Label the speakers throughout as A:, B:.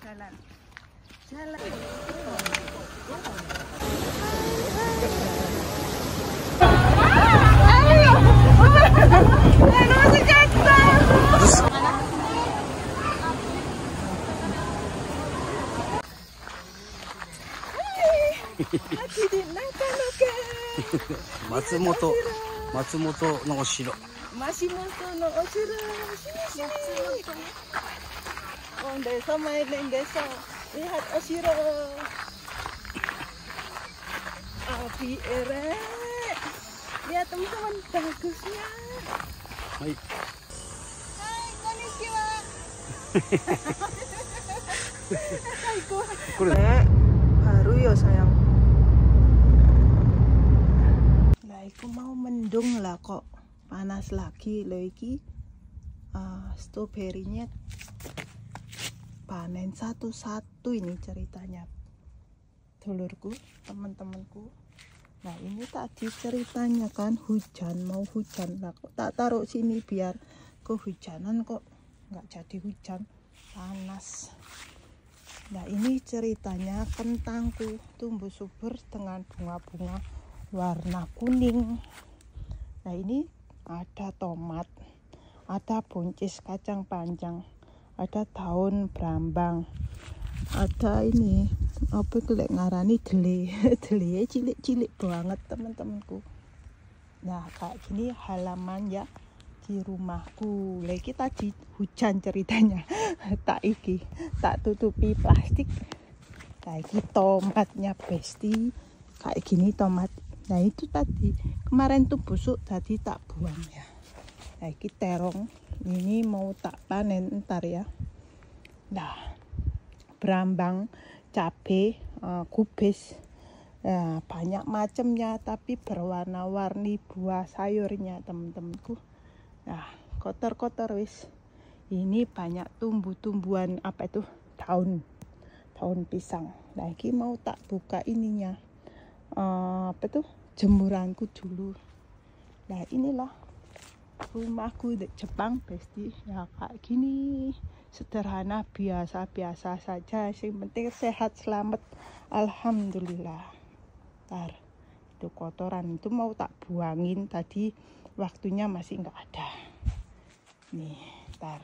A: jalan. Jalan.
B: 松本のお城。
A: Masih moto no osiro. Sini. Oh, desa main desa. Lihat osiro. Api erek. Lihat teman-teman bagusnya.
B: Hai.
A: Hai, konnichiwa. Baru ya sayang. Lah iku mau mendung lah kok. Panas lagi loh iki. Stroberinya panen satu-satu ini ceritanya, dulurku, teman-temanku. Nah ini tadi ceritanya kan mau hujan lah, kok tak taruh sini biar kehujanan, kok nggak jadi hujan, panas. Nah ini ceritanya kentangku tumbuh subur dengan bunga-bunga warna kuning. Nah ini ada tomat, ada buncis kacang panjang, ada daun brambang, ada ini apa kelek ngarani dele cilik-cilik banget teman-temanku. Nah kayak gini halaman ya di rumahku. Lagi tadi hujan ceritanya tak tutupi plastik. Kayak gini tomatnya Besti, kayak gini tomat. Nah itu tadi kemarin tuh busuk, tadi tak buang ya. Nah ini terong, ini mau tak panen ntar ya. Nah brambang, cabe, kubis, nah, banyak macamnya, tapi berwarna-warni buah sayurnya teman-temanku. Nah kotor-kotor wis. Ini banyak tumbuh-tumbuhan apa itu, daun pisang. Nah ini mau tak buka ininya, apa tuh, jemuranku dulu. Nah inilah rumahku di Jepang Besti ya, kayak gini sederhana, biasa-biasa saja, yang penting sehat selamat, alhamdulillah. Ntar itu kotoran itu mau tak buangin, tadi waktunya masih nggak ada nih, ntar.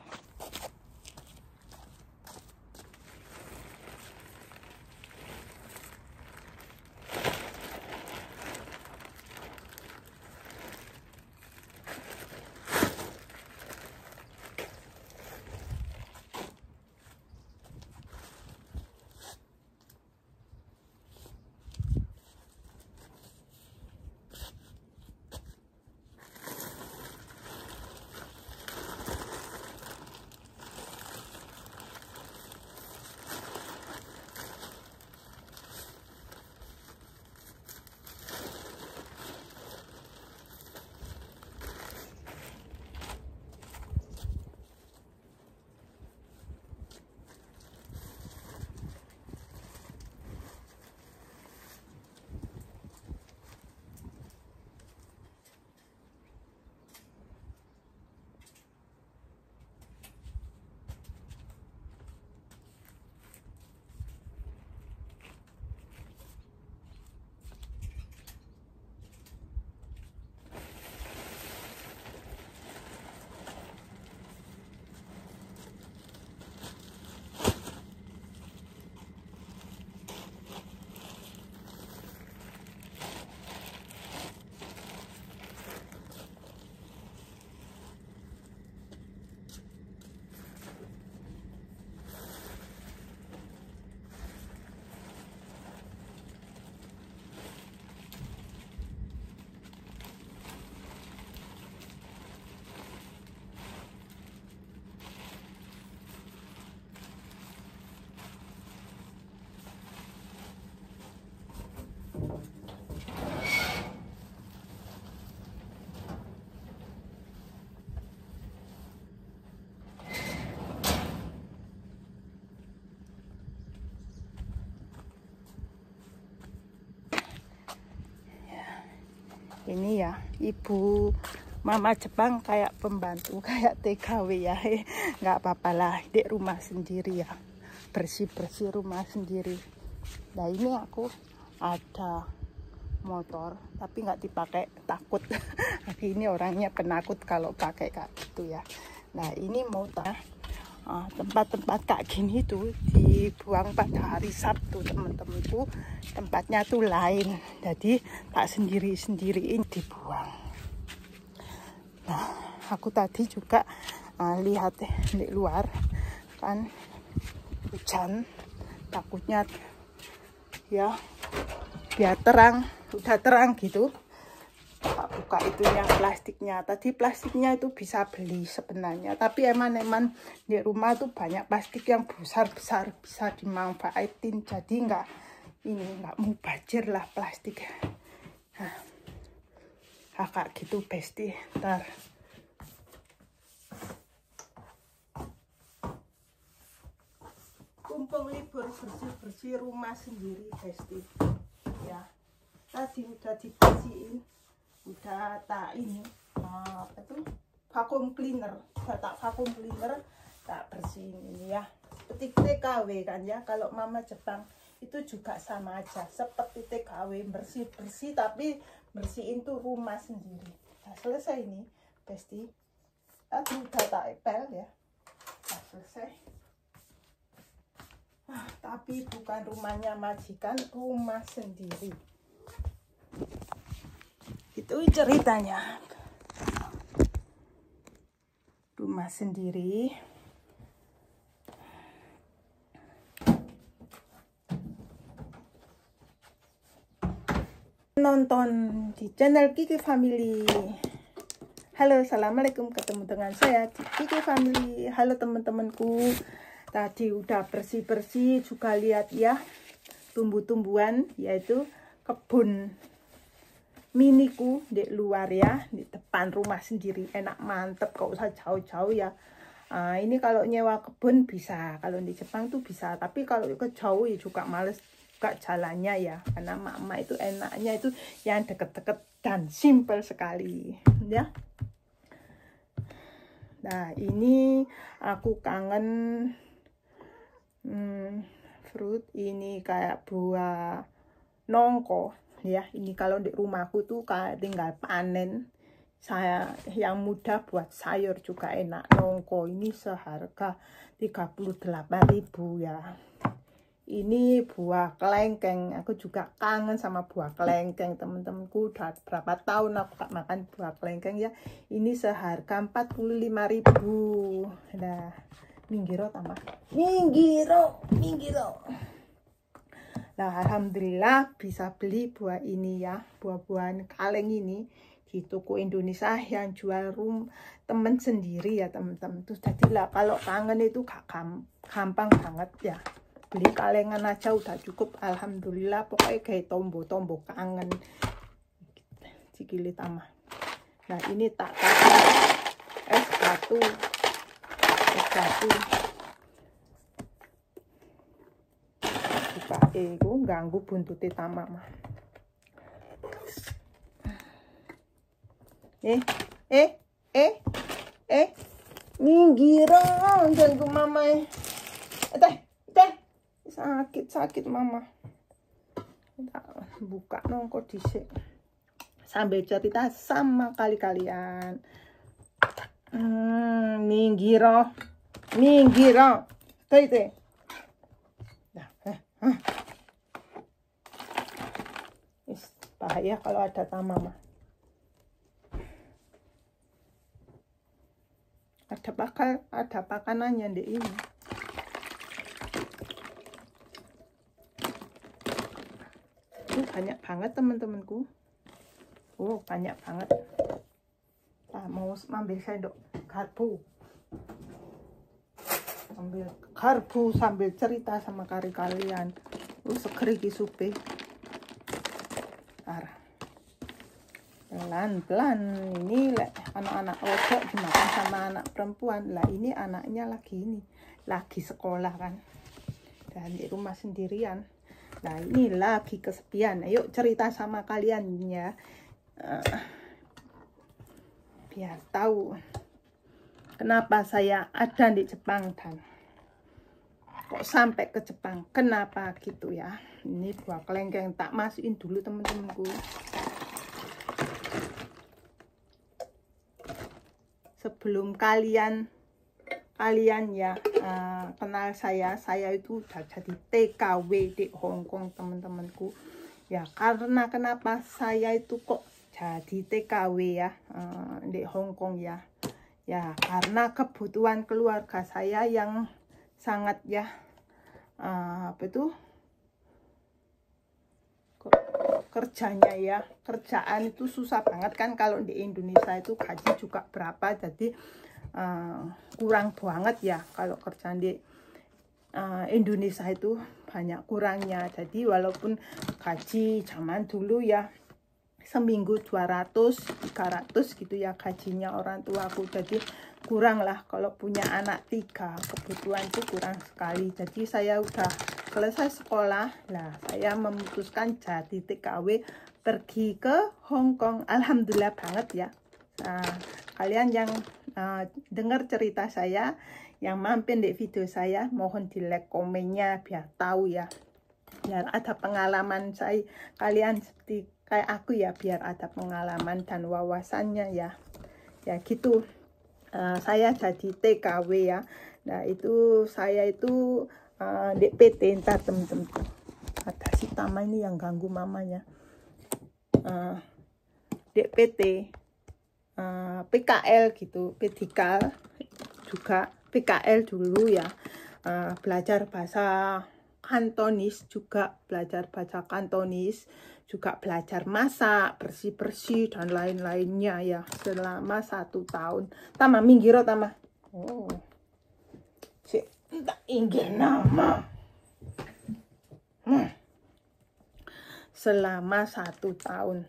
A: Ini ya ibu mama Jepang kayak pembantu, kayak TKW ya, nggak apa-apa lah di rumah sendiri ya. bersih-bersih rumah sendiri. Nah ini aku ada motor tapi nggak dipakai, takut. Aku ini orangnya penakut kalau pakai kayak gitu ya. Nah ini mau tempat-tempat kayak gini tuh dibuang pada hari Sabtu teman-temanku. Tempatnya tuh lain, jadi tak sendiri-sendiriin dibuang. Nah aku tadi juga lihat di luar kan hujan, takutnya ya biar terang, udah terang gitu. Buka itunya plastiknya. Tadi plastiknya itu bisa beli sebenarnya, tapi emang di rumah tuh banyak plastik yang besar-besar bisa dimanfaatin, jadi nggak mubazir lah plastik. Nah, kakak gitu besti. Ntar kumpul libur bersih-bersih rumah sendiri besti ya. Tadi udah dibersihin, udah tak apa tuh vacuum cleaner, udah tak vacuum cleaner, tak bersihin ini ya. Seperti TKW kan ya, kalau mama Jepang itu juga sama aja seperti TKW, bersih-bersih tapi bersihin tuh rumah sendiri. Nah selesai ini besti, tadi udah tak epel ya, nah selesai. Tapi bukan rumahnya majikan, rumah sendiri. Itu ceritanya. Rumah sendiri. Nonton di channel Kiki Family. Halo, assalamualaikum, ketemu dengan saya di Kiki Family. Halo teman-temanku. Tadi udah bersih-bersih, juga lihat ya tumbuh-tumbuhan, yaitu kebun miniku di luar ya, di depan rumah sendiri. Enak, mantep, gak usah jauh-jauh ya. Ini kalau nyewa kebun bisa, kalau di Jepang tuh bisa, tapi kalau ke jauh ya juga males buka jalannya ya, karena mama itu enaknya itu yang deket-deket dan simple sekali ya. Nah ini aku kangen fruit ini kayak buah nongko ya. Ini kalau di rumahku tuh kayak tinggal panen. Saya yang muda buat sayur juga enak. Nongko ini seharga 38.000 ya. Ini buah kelengkeng. Aku juga kangen sama buah kelengkeng teman-temanku. Udah berapa tahun aku gak makan buah kelengkeng ya. Ini seharga 45.000. Nah, minggiro tambah. Minggiro. Nah, alhamdulillah bisa beli buah ini ya. Buah-buahan kaleng ini di toko Indonesia yang jual temen sendiri ya teman-teman. Terus jadilah kalau kangen itu gak gampang banget ya. Beli kalengan aja udah cukup, alhamdulillah. Pokoknya kayak tombo-tombo kangen. Cikili tamah. Nah ini tak kasih es batu. Buka ganggu buntute tamah mah. Minggiro, jangan mama. Teh. Sakit mama. Buka nongko dhisik. Sambil cerita sama kalian. Minggiro. Teh. Bahaya kalau ada tamah mah. Ada pakanannya di ini. Banyak banget teman-temanku. Banyak banget. Mau ambil sendok garpu. Ambil garpu sambil cerita sama kalian. Seger iki supe. Pelan-pelan ini anak-anak wedok dimakan sama anak perempuan. Lah ini anaknya lagi sekolah kan. Dan di rumah sendirian. Nah ini lagi kesepian. Ayo cerita sama kalian ya. Biar tahu kenapa saya ada di Jepang dan kok sampai ke Jepang. Kenapa gitu ya? Ini buah kelengkeng, tak masukin dulu teman-temanku. Sebelum kalian ya kenal saya itu udah jadi TKW di Hong Kong teman-temanku ya. Karena kenapa saya itu kok jadi TKW ya di Hong Kong ya, karena kebutuhan keluarga saya yang sangat ya kerjanya ya, kerjaan itu susah banget kan. Kalau di Indonesia itu gaji juga berapa, jadi kurang banget ya. Kalau kerjaan di Indonesia itu banyak kurangnya. Jadi walaupun gaji zaman dulu ya seminggu 200-300 gitu ya gajinya orang tuaku, jadi kurang lah. Kalau punya anak 3, kebutuhan itu kurang sekali. Jadi saya udah selesai sekolah lah, saya memutuskan jadi TKW pergi ke Hong Kong. Alhamdulillah banget ya. Kalian yang dengar cerita saya, yang mampir di video saya, mohon di like komennya biar tahu ya, biar ada pengalaman saya, kalian seperti kayak aku ya, biar ada pengalaman dan wawasannya ya gitu. Saya jadi TKW ya. Nah itu saya itu di PT, ntar temen-temen ada si Tama ini yang ganggu mamanya. Di PT PKL gitu, Pedikal juga PKL dulu ya, belajar bahasa Kantonis juga, belajar bahasa Kantonis juga, belajar masak, bersih-bersih dan lain-lainnya ya selama 1 tahun. Tama minggiro Tama. Oh, si tak inggir nama. Selama 1 tahun,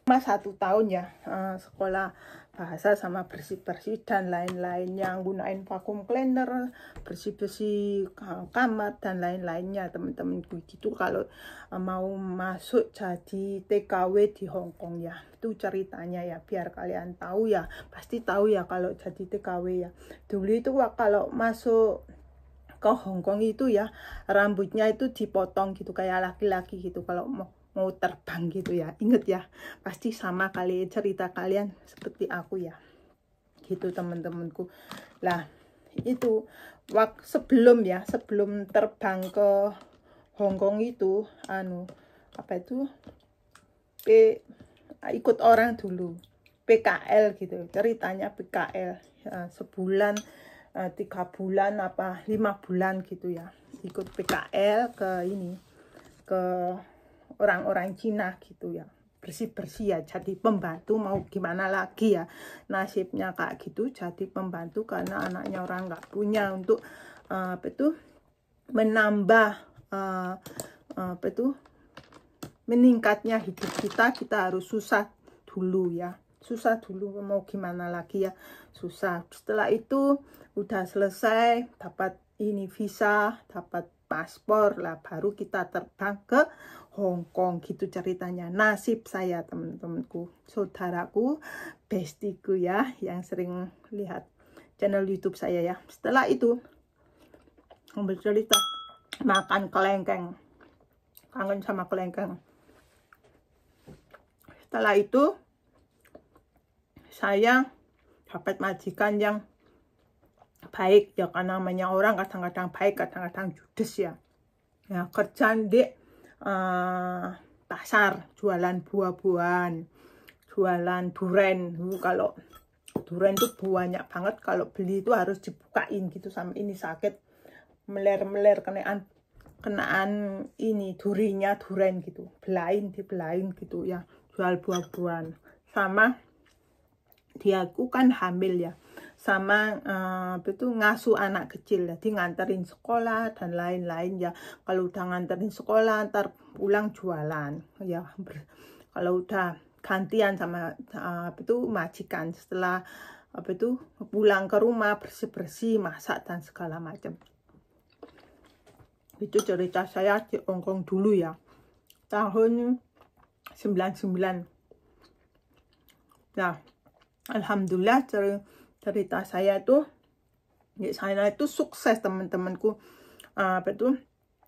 A: selama 1 tahun ya sekolah bahasa sama bersih-bersih dan lain-lainnya, gunain vacuum cleaner, bersih-bersih kamar dan lain-lainnya teman-temanku gitu. Kalau mau masuk jadi TKW di Hong Kong ya, itu ceritanya ya, biar kalian tahu ya. Pasti tahu ya kalau jadi TKW ya. Dulu itu kalau masuk ke Hong Kong itu ya, rambutnya itu dipotong gitu kayak laki-laki gitu kalau mau terbang gitu ya. Ingat ya, pasti sama kali cerita kalian seperti aku ya gitu teman-temanku. Lah itu sebelum terbang ke Hong Kong itu ikut orang dulu PKL gitu ceritanya. PKL sebulan 3 bulan 5 bulan gitu ya, ikut PKL ke orang-orang Cina gitu ya, bersih-bersih ya, jadi pembantu. Mau gimana lagi ya, nasibnya kayak gitu, jadi pembantu karena anaknya orang nggak punya untuk menambah meningkatnya hidup kita harus susah dulu ya, susah dulu. Mau gimana lagi ya, susah. Setelah itu udah selesai, dapat visa, dapat paspor lah, baru kita terbang ke Hong Kong gitu ceritanya. Nasib saya teman-temanku, saudaraku, bestiku ya, yang sering lihat channel YouTube saya ya. Setelah itu ambil cerita makan kelengkeng, kangen sama kelengkeng. Setelah itu saya dapat majikan yang baik ya, karena namanya orang kadang-kadang baik, kadang-kadang judes ya. Ya kerja di pasar, jualan buah-buahan, jualan duren. Kalau duren itu banyak banget, kalau beli itu harus dibukain gitu, sama ini sakit meler-meler kenaan durinya duren gitu, dibelain gitu ya. Jual buah-buahan, sama diaku kan hamil ya, sama ngasuh anak kecil, jadi nganterin sekolah dan lain-lain ya. Kalau udah nganterin sekolah, ntar pulang jualan ya. Kalau udah gantian sama majikan, setelah pulang ke rumah bersih-bersih, masak dan segala macam. Itu cerita saya di Hong Kong dulu ya, tahun 99. Nah alhamdulillah cerita saya itu di sana itu sukses teman-temanku.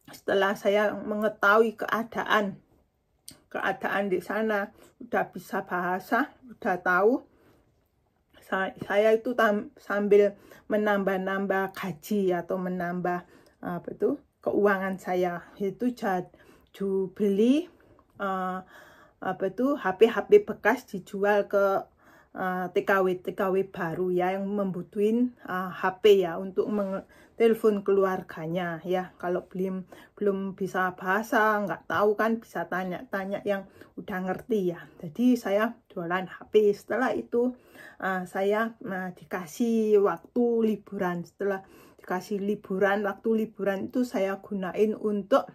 A: Setelah saya mengetahui keadaan di sana, udah bisa bahasa, udah tahu, saya itu sambil menambah-nambah gaji atau menambah keuangan saya, itu beli HP bekas dijual ke TKW baru ya, yang membutuhin HP ya untuk telepon keluarganya ya. Kalau belum bisa bahasa, nggak tahu kan, bisa tanya-tanya yang udah ngerti ya. Jadi saya jualan HP. Setelah itu saya dikasih waktu liburan. Setelah dikasih waktu liburan itu saya gunain untuk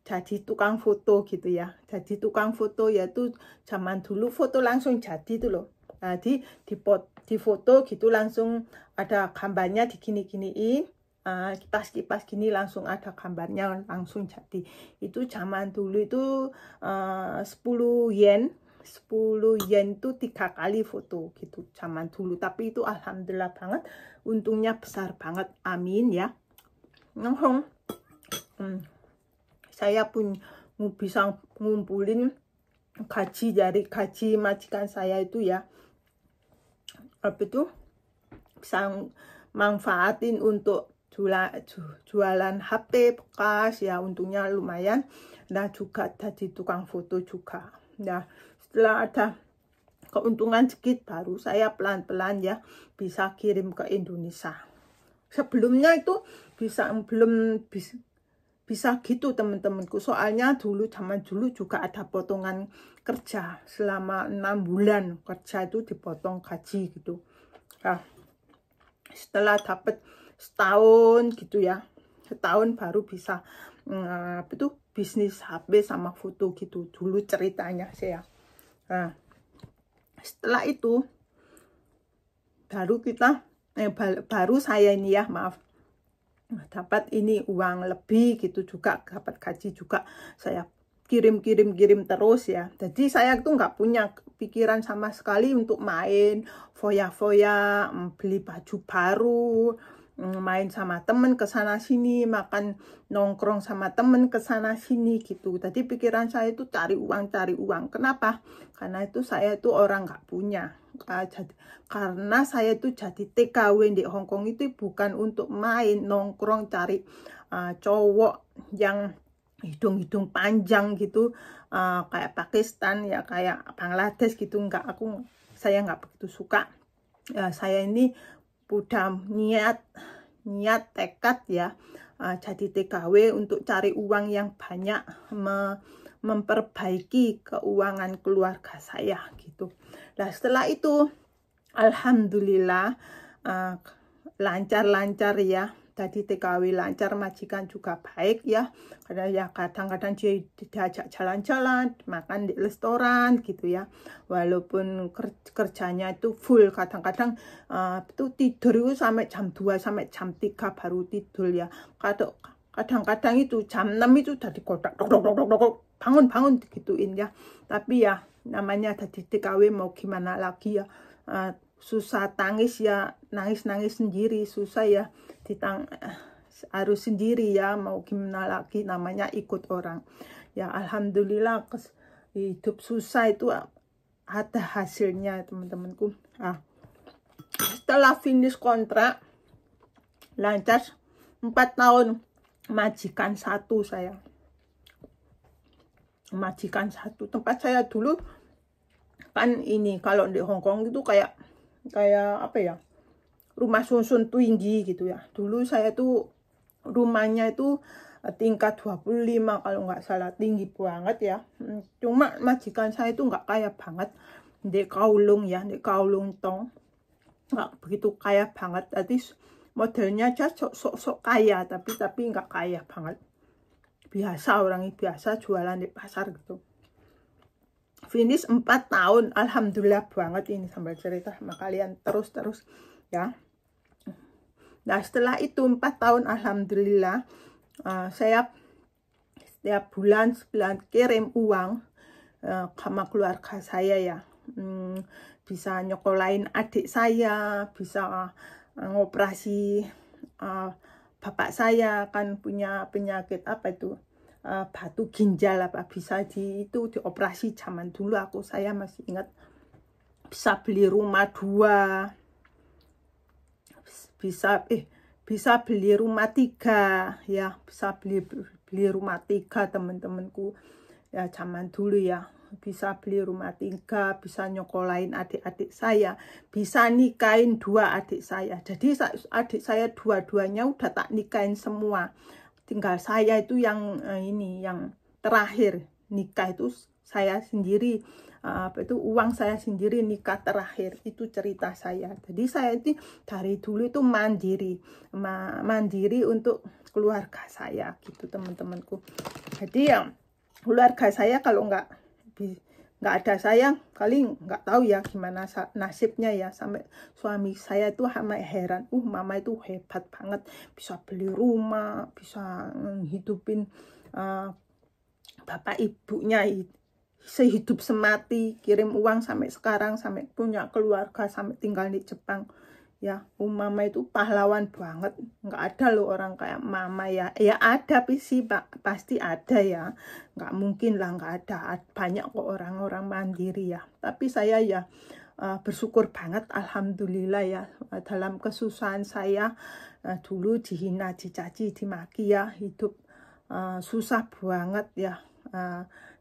A: jadi tukang foto gitu ya. Jadi tukang foto yaitu zaman dulu foto langsung jadi itu loh. Jadi di foto gitu langsung ada gambarnya digini-giniin. Kipas-kipas gini langsung ada gambarnya langsung jadi. Itu zaman dulu itu 10 yen. 10 yen itu 3 kali foto gitu zaman dulu. Tapi itu alhamdulillah banget. Untungnya besar banget. Amin ya. Saya pun bisa ngumpulin gaji dari gaji majikan saya itu ya, bisa manfaatin untuk jualan HP bekas ya, untungnya lumayan. Nah juga jadi tukang foto juga. Nah setelah ada keuntungan sedikit, baru saya pelan-pelan ya bisa kirim ke Indonesia. Sebelumnya itu belum bisa gitu teman-temanku, soalnya zaman dulu juga ada potongan kerja selama 6 bulan kerja itu dipotong gaji gitu. Nah, setelah dapat setahun gitu ya, setahun baru bisa bisnis HP sama foto gitu dulu ceritanya saya. Nah, setelah itu baru saya ini ya, maaf, dapat ini uang lebih gitu juga, dapat gaji juga, saya kirim terus ya. Jadi saya tuh nggak punya pikiran sama sekali untuk main foya-foya, beli baju baru, main sama temen kesana sini, makan nongkrong sama temen kesana sini gitu. Tadi pikiran saya itu cari uang. Kenapa? Karena itu saya itu orang nggak punya. Karena saya itu jadi TKW di Hongkong itu bukan untuk main nongkrong cari cowok yang hidung panjang gitu, kayak Pakistan ya, kayak Bangladesh gitu. Saya nggak begitu suka. Saya ini udah niat tekad ya, jadi TKW untuk cari uang yang banyak, memperbaiki keuangan keluarga saya gitu. Nah setelah itu alhamdulillah lancar ya, tadi TKW lancar, majikan juga baik ya, karena ya kadang-kadang dia diajak jalan-jalan, makan di restoran gitu ya, walaupun kerjanya itu full, kadang-kadang itu tidur itu sampai jam 2 sampai jam 3 baru tidur ya. Kadang-kadang itu jam 6 itu udah digodak, bangun gituin ya. Tapi ya namanya tadi TKW mau gimana lagi ya, susah tangis ya, nangis sendiri, susah ya, harus sendiri ya, mau gimana lagi, namanya ikut orang ya. Alhamdulillah hidup susah itu ada hasilnya teman-temanku. Setelah finish kontrak lancar 4 tahun, majikan satu tempat saya dulu kan ini, kalau di Hongkong itu kayak apa ya, rumah susun tinggi gitu ya. Dulu saya tuh rumahnya itu tingkat 25 kalau nggak salah, tinggi banget ya. Cuma majikan saya itu nggak kaya banget, di Kowloon ya, di Kowloon Tong, nggak begitu kaya banget. Tadi modelnya aja sok kaya, tapi nggak kaya banget, biasa, orang biasa jualan di pasar gitu. Finish 4 tahun, alhamdulillah banget ini sambil cerita sama kalian terus ya. Nah setelah itu 4 tahun alhamdulillah, saya setiap bulan kirim uang sama keluarga saya ya, bisa nyokolain adik saya, bisa ngoperasi bapak saya kan punya penyakit apa itu batu ginjal apa, bisa dioperasi zaman dulu. Saya masih ingat, bisa beli rumah 2, bisa beli rumah 3 ya, bisa beli rumah 3 teman-temanku ya zaman dulu ya. Bisa beli rumah 3, bisa nyokolain adik-adik saya, bisa nikahin 2 adik saya. Jadi adik saya dua-duanya udah tak nikahin semua, tinggal saya itu yang yang terakhir nikah. Itu saya sendiri, uang saya sendiri nikah terakhir. Itu cerita saya. Jadi saya itu dari dulu itu mandiri untuk keluarga saya gitu teman-temanku. Jadi ya keluarga saya kalau nggak ada saya, kali nggak tahu ya gimana nasibnya ya. Sampai suami saya itu heran, mama itu hebat banget, bisa beli rumah, bisa hidupin bapak ibunya sehidup semati, kirim uang sampai sekarang, sampai punya keluarga, sampai tinggal di Jepang ya. Mama itu pahlawan banget. Nggak ada loh orang kayak mama ya. Ya ada sih Pak, pasti ada ya, nggak mungkin lah nggak ada. Banyak kok orang-orang mandiri ya. Tapi saya ya bersyukur banget, alhamdulillah ya. Dalam kesusahan saya dulu dihina, dicaci, dimaki ya, hidup susah banget ya,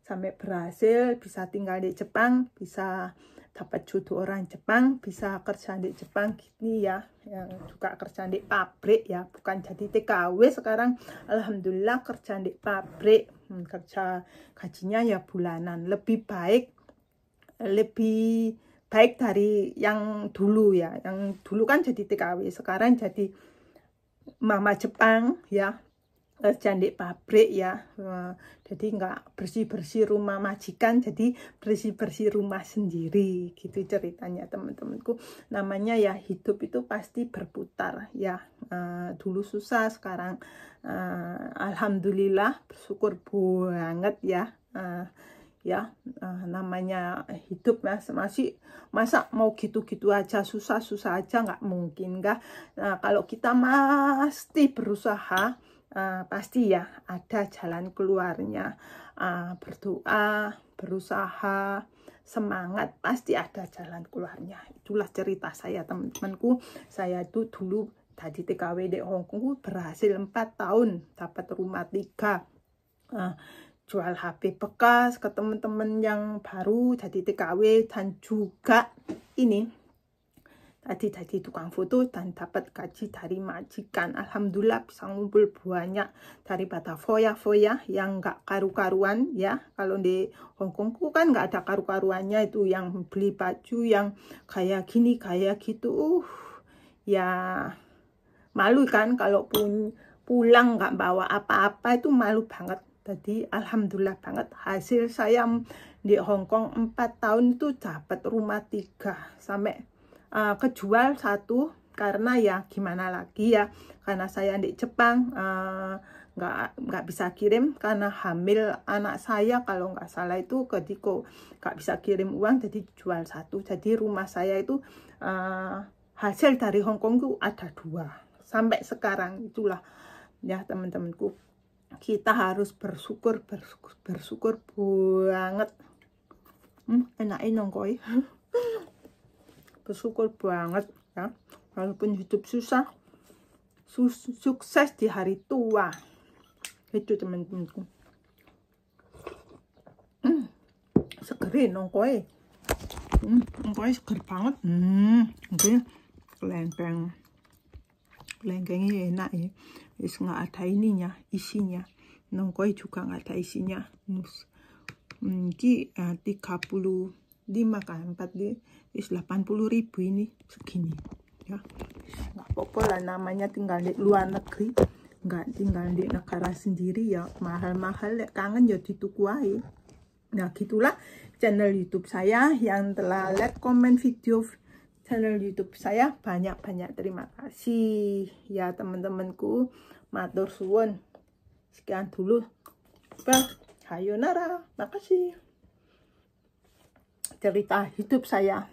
A: sampai berhasil bisa tinggal di Jepang, bisa dapat jodoh orang Jepang, bisa kerja di Jepang gini ya, yang juga kerja di pabrik ya, bukan jadi TKW sekarang. Alhamdulillah kerja di pabrik, kerja gajinya ya bulanan, lebih baik dari yang dulu ya. Yang dulu kan jadi TKW, sekarang jadi mama Jepang ya, kerja di pabrik ya. Jadi nggak bersih-bersih rumah majikan, jadi bersih-bersih rumah sendiri gitu ceritanya teman-temanku. Namanya ya hidup itu pasti berputar ya. Dulu susah, sekarang alhamdulillah, bersyukur banget ya. Namanya hidup masih, masa mau gitu-gitu aja, susah-susah aja, nggak mungkin kah? Kalau kita pasti berusaha, pasti ya ada jalan keluarnya. Berdoa, berusaha, semangat, pasti ada jalan keluarnya. Itulah cerita saya teman-temanku. Saya itu dulu tadi TKW di Hongkong, berhasil 4 tahun dapat rumah 3, jual HP bekas ke teman-teman yang baru jadi TKW, dan juga ini tadi tukang foto, dan dapat gaji dari majikan. Alhamdulillah bisa ngumpul banyak daripada foya-foya yang nggak karu-karuan ya. Kalau di Hongkongku kan nggak ada karu-karuannya, itu yang beli baju yang kayak gini kayak gitu, ya malu kan kalau pulang nggak bawa apa-apa, itu malu banget. Jadi alhamdulillah banget, hasil saya di Hongkong 4 tahun itu dapat rumah 3, sampai kejual 1, karena ya gimana lagi ya, karena saya di Jepang nggak bisa kirim karena hamil anak saya kalau nggak salah itu, kediko nggak bisa kirim uang, jadi jual 1. Jadi rumah saya itu hasil dari Hongkong itu ada 2 sampai sekarang. Itulah ya teman-temanku, kita harus bersyukur banget. Enakin nongkoi. Bersyukur banget ya, walaupun hidup susah, sukses di hari tua. Itu teman-temanku. Segerin nongkoi. Nongkoi seger banget. Oke, kelengkengnya enak ya. Wis nggak ada ininya, isinya. Nongkoi juga nggak ada isinya. Ini 35 kan, 80.000 ini segini ya. Nggak apa-apa lah, namanya tinggal di luar negeri, nggak tinggal di negara sendiri ya. Mahal-mahal, kangen ya dituku aja. Nah gitulah channel YouTube saya. Yang telah like, komen video channel YouTube saya, banyak-banyak terima kasih ya teman-temanku. Matur suwun. Sekian dulu. Sayonara. Makasih. Cerita hidup saya.